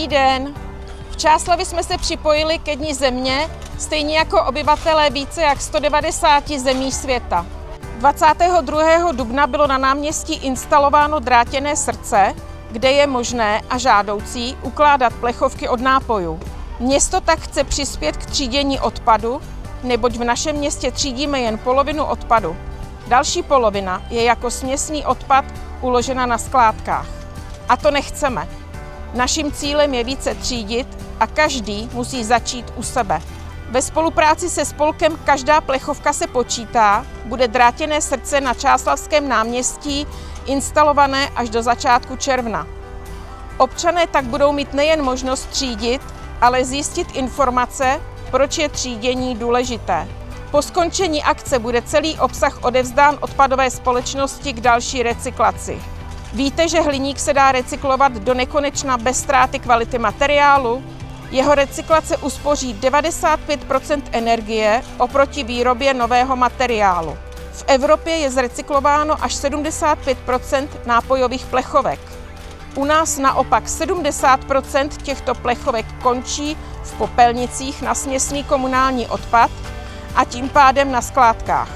Dobrý den! V Čáslavi jsme se připojili ke Dni země, stejně jako obyvatelé více jak 190 zemí světa. 22. dubna bylo na náměstí instalováno drátěné srdce, kde je možné a žádoucí ukládat plechovky od nápojů. Město tak chce přispět k třídění odpadu, neboť v našem městě třídíme jen polovinu odpadu. Další polovina je jako směsný odpad uložena na skládkách. A to nechceme. Naším cílem je více třídit a každý musí začít u sebe. Ve spolupráci se spolkem Každá plechovka se počítá bude drátěné srdce na Čáslavském náměstí instalované až do začátku června. Občané tak budou mít nejen možnost třídit, ale zjistit informace, proč je třídění důležité. Po skončení akce bude celý obsah odevzdán odpadové společnosti k další recyklaci. Víte, že hliník se dá recyklovat do nekonečna bez ztráty kvality materiálu? Jeho recyklace uspoří 95 % energie oproti výrobě nového materiálu. V Evropě je zrecyklováno až 75 % nápojových plechovek. U nás naopak 70 % těchto plechovek končí v popelnicích na směsný komunální odpad a tím pádem na skládkách.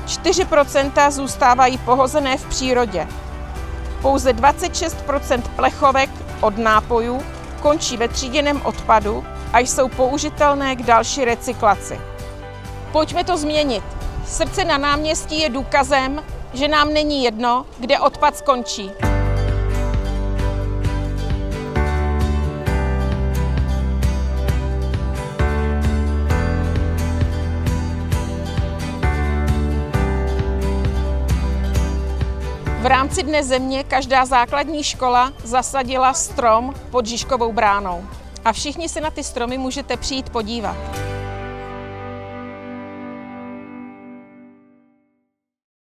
4 % zůstávají pohozené v přírodě. Pouze 26 % plechovek od nápojů končí ve tříděném odpadu a jsou použitelné k další recyklaci. Pojďme to změnit. Srdce na náměstí je důkazem, že nám není jedno, kde odpad skončí. V rámci Dne země každá základní škola zasadila strom pod Žižkovou bránou. A všichni se na ty stromy můžete přijít podívat.